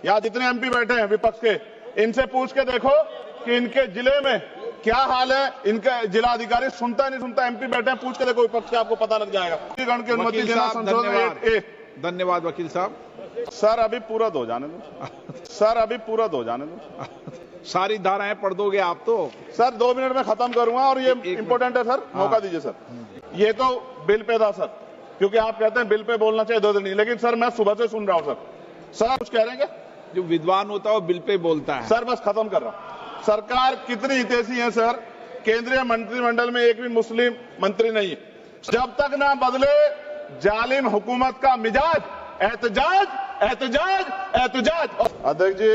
यहाँ जितने एमपी बैठे हैं विपक्ष के, इनसे पूछ के देखो कि इनके जिले में क्या हाल है। इनका जिला अधिकारी सुनता नहीं सुनता, एमपी बैठे हैं, पूछ के देखो विपक्ष के, आपको पता लग जाएगा। गण की अनुमति देना संशोधन। धन्यवाद वकील साहब। सर अभी पूरा दो जाने दो, सर अभी पूरा दो जाने दो। सारी धाराएं पढ़ दोगे आप तो? सर 2 मिनट में खत्म करूंगा और ये इंपॉर्टेंट है सर, मौका दीजिए सर। ये तो बिल पे था सर, क्योंकि आप कहते हैं बिल पे बोलना चाहिए 2 दिन नहीं, लेकिन सर मैं सुबह से सुन रहा हूं सर कुछ कह रहे हैं क्या? जो विद्वान होता है वो बिल पे बोलता है। सर बस खत्म कर रहा हूं। सरकार कितनी हितैषी है सर, केंद्रीय मंत्रिमंडल में एक भी मुस्लिम मंत्री नहीं है। जब तक ना बदले जालिम हुकूमत का मिजाज, एहतजाज एहतजाज एहतजाज। अध्यक्ष जी,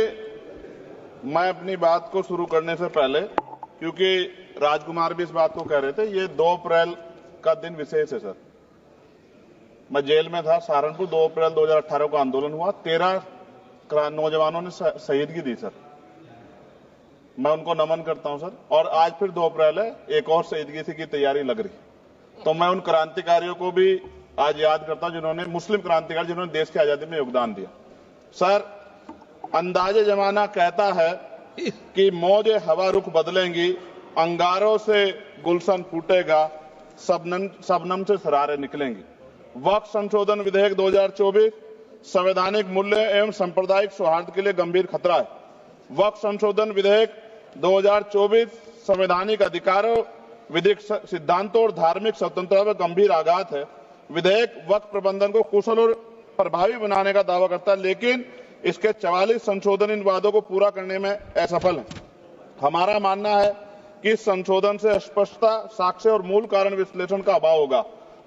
मैं अपनी बात को शुरू करने से पहले, क्योंकि राजकुमार भी इस बात को कह रहे थे, ये 2 अप्रैल का दिन विशेष है सर। मैं जेल में था सहारनपुर, 2 अप्रैल 2018 को आंदोलन हुआ, 13 नौजवानों ने शहीदगी दी सर। मैं उनको नमन करता हूं सर। और आज फिर 2 अप्रैल है, एक और शहीदगी की तैयारी लग रही। तो मैं उन क्रांतिकारियों को भी आज याद करता हूं जिन्होंने, मुस्लिम क्रांतिकारी जिन्होंने देश की आजादी में योगदान दिया। सर अंदाजे जमाना कहता है कि मौजे हवा रुख बदलेंगी, अंगारों से गुलशन फूटेगा, शबनम से सरारे निकलेंगी। वक्फ संशोधन विधेयक 2024 संवैधानिक मूल्य एवं सांप्रदायिक सौहार्द के लिए गंभीर खतरा है। वक्फ संशोधन विधेयक 2024 संवैधानिक अधिकारों, विधिक सिद्धांतों और धार्मिक स्वतंत्रता पर गंभीर आघात है। विधेयक वक्फ प्रबंधन को कुशल और प्रभावी बनाने का दावा करता है, लेकिन इसके 44 संशोधन इन वादों को पूरा करने में असफल है। हमारा मानना है कि इस संशोधन से स्पष्टता, साक्ष्य और मूल कारण विश्लेषण का अभाव होगा।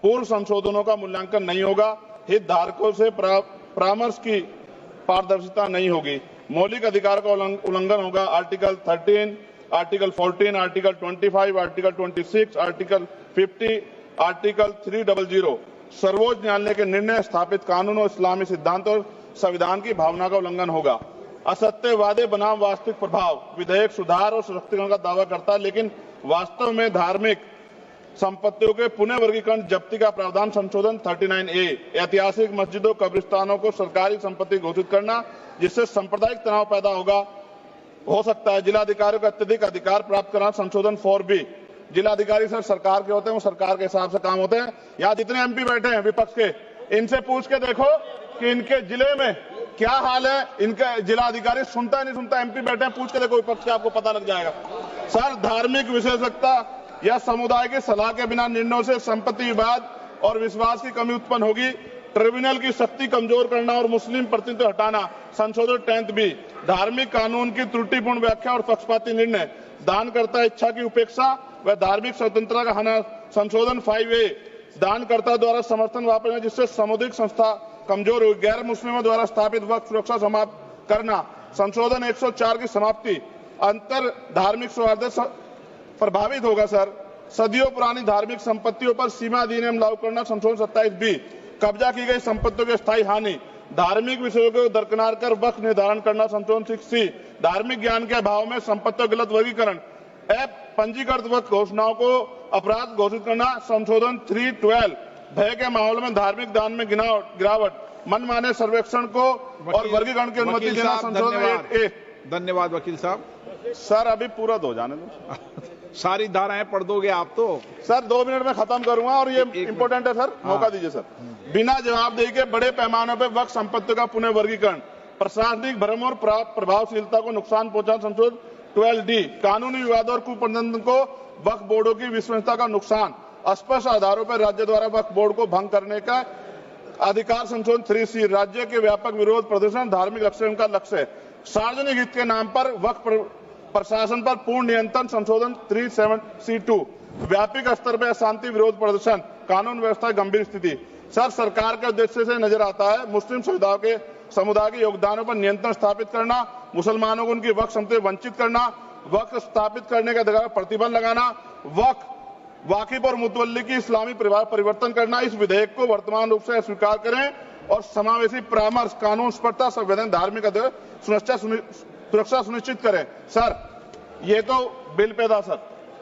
पूर्व संशोधनों का मूल्यांकन नहीं होगा, हितधारकों से परामर्श की पारदर्शिता नहीं होगी, मौलिक अधिकार का उल्लंघन होगा। Article 13, article 14, article 25, article 26, article 50, article 300 सर्वोच्च न्यायालय के निर्णय, स्थापित कानून और इस्लामी सिद्धांत और संविधान की भावना का उल्लंघन होगा। असत्य वादे बनाम वास्तविक प्रभाव, विधेयक सुधार और सशक्तिकरण का दावा करता है, लेकिन वास्तव में धार्मिक संपत्तियों के पुनः वर्गीकरण जब्ती का प्रावधान संशोधन 39A, ऐतिहासिक मस्जिदों, कब्रिस्तानों को सरकारी संपत्ति घोषित करना, जिससे सांप्रदायिक तनाव पैदा हो सकता है। जिलाधिकारियों को अत्यधिक अधिकार प्राप्त करना संशोधन 4B। जिलाधिकारी सर सरकार के होते हैं, वो सरकार के हिसाब से काम होते हैं। यहाँ जितने एमपी बैठे हैं विपक्ष के, इनसे पूछ के देखो कि इनके जिले में क्या हाल है। इनका जिला अधिकारी सुनता नहीं सुनता, एमपी बैठे हैं, पूछ के देखो विपक्ष के, आपको पता लग जाएगा। सर धार्मिक विशेषज्ञता या समुदाय की सलाह के बिना निर्णयों से संपत्ति विवाद और विश्वास की कमी उत्पन्न होगी। ट्रिब्यूनल की शक्ति कमजोर करना और मुस्लिम प्रतिनिधित्व हटाना संशोधन 10B। धार्मिक कानून की त्रुटिपूर्ण व्याख्या और पक्षपाती निर्णय, दानकर्ता इच्छा की उपेक्षा व धार्मिक स्वतंत्रता का हनन संशोधन 5A। दानकर्ता द्वारा समर्थन वापस, जिससे सामुदायिक संस्था कमजोर हुई। गैर मुस्लिमों द्वारा स्थापित वक्फ सुरक्षा समाप्त करना संशोधन 104 की समाप्ति। अंतर धार्मिक सौहार्द प्रभावित होगा सर। सदियों पुरानी धार्मिक संपत्तियों पर सीमा अधिनियम लागू करना संशोधन 27B। कब्जा की गई संपत्तियों की स्थायी हानि, धार्मिक विषयों को दरकिनार कर वक्फ निर्धारण करना संशोधन 6C। धार्मिक ज्ञान के अभाव में संपत्तियों गलत वर्गीकरण, पंजीकृत वक्फ घोषणाओं को अपराध घोषित करना संशोधन 312। भय के माहौल में धार्मिक दान में गिरावट, मनमाने सर्वेक्षण को और वर्गीकरण की अनुमति देना संशोधन 8A। धन्यवाद वकील साहब। सर अभी पूरा दो जाने दो। सारी धाराएं पढ़ दोगे आप तो? सर 2 मिनट में खत्म करूंगा और ये इंपॉर्टेंट है सर, मौका दीजिए सर। बिना जवाबदेही के बड़े पैमाने पर वक्फ संपत्तियों का पुनः वर्गीकरण, प्रशासनिक भ्रम और प्रभावशीलता को नुकसान पहुंचाना संशोधन 12D। कानूनी विवादों और कुप्रबंधन को वक्फ बोर्डों की विश्वसनीयता का नुकसान, अस्पष्ट आधारों पर राज्य द्वारा वक्फ बोर्ड को भंग करने का अधिकार संशोधन 3C। राज्य के व्यापक विरोध प्रदर्शन धार्मिक लक्ष्य का लक्ष्य, सार्वजनिक हित के नाम पर वक्फ प्रशासन पर पूर्ण नियंत्रण संशोधन 37C2। व्यापक स्तर पर अशांति विरोध प्रदर्शन, कानून व्यवस्था गंभीर स्थिति। सर सरकार के उद्देश्य से नजर आता है मुस्लिम समुदाय के योगदानों पर नियंत्रण स्थापित करना, मुसलमानों को उनकी वक्फ संपत्ति वंचित करना, वक्फ स्थापित करने के अधिकार पर प्रतिबंध लगाना, वक्फ वाकिफ और मुतवल्ली की इस्लामी परिवर्तन करना। इस विधेयक को वर्तमान रूप से स्वीकार करें और समावेशी परामर्श, कानून स्पष्टता, संवैधानिक धार्मिक सुरक्षा सुनिश्चित करें। सर ये तो बिल पे था सर,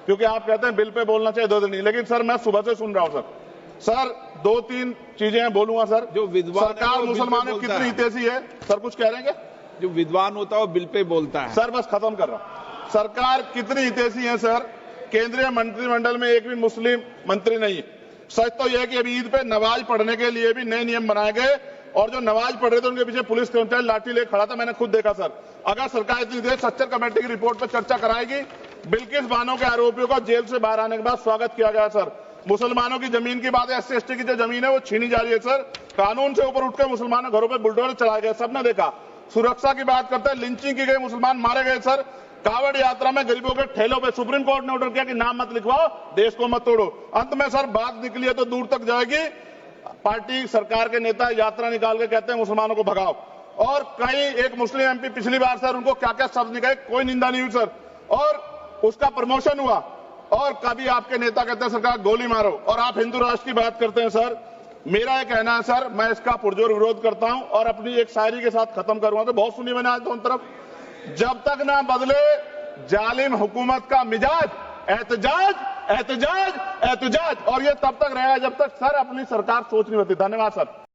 क्योंकि आप कहते हैं बिल पे बोलना चाहिए 2 दिन नहीं, लेकिन सर मैं सुबह से सुन रहा हूं सर 2-3 चीजें बोलूंगा सर। जो विद्वान सरकार मुसलमानों की कितनी हितैषी है सर, कुछ कह रहे हैं क्या? जो विद्वान होता है वो बिल पे बोलता है। सर बस खत्म कर रहा हूं। सरकार कितनी हितैषी है सर, केंद्रीय मंत्रिमंडल में एक भी मुस्लिम मंत्री नहीं है। सच तो यह है कि अभी ईद पे नमाज पढ़ने के लिए भी नए नियम बनाए गए और जो नमाज पढ़ रहे थे उनके पीछे पुलिस कर्मचारी लाठी लेकर खड़ा था, मैंने खुद देखा सर। अगर सरकार इतनी देर सच्चर कमेटी की रिपोर्ट पर चर्चा कराएगी, बिल्किस बानो के आरोपियों का जेल से बाहर आने के बाद स्वागत किया गया सर। मुसलमानों की जमीन की बात है, SC/ST की जो जमीन है वो छीनी जा रही है सर। कानून से ऊपर उठकर मुसलमानों घरों पर बुलडोजर चलाए गए, सबने देखा। सुरक्षा की बात करते हैं, लिंचिंग की गई, मुसलमान मारे गए सर। कावड़ यात्रा में गरीबों के ठेलों पे सुप्रीम कोर्ट ने ऑर्डर किया कि नाम मत लिखवाओ, देश को मत तोड़ो। अंत में सर बात निकली है तो दूर तक जाएगी। पार्टी सरकार के नेता यात्रा निकाल के कहते हैं मुसलमानों को भगाओ, और कहीं एक मुस्लिम MP पिछली बार सर उनको क्या क्या शब्द निकले, कोई निंदा नहीं हुई सर, और उसका प्रमोशन हुआ। और कभी आपके नेता कहते हैं सरकार गोली मारो, और आप हिंदू राष्ट्र की बात करते हैं सर। मेरा यह कहना है सर, मैं इसका पुरजोर विरोध करता हूं और अपनी एक शायरी के साथ खत्म करूंगा। तो बहुत सुनी मैंने आज दोनों तरफ, जब तक ना बदले जालिम हुकूमत का मिजाज, एहतजाज एहतजाज एहतजाज, और ये तब तक रहेगा जब तक सर अपनी सरकार सोच नहीं होती। धन्यवाद सर।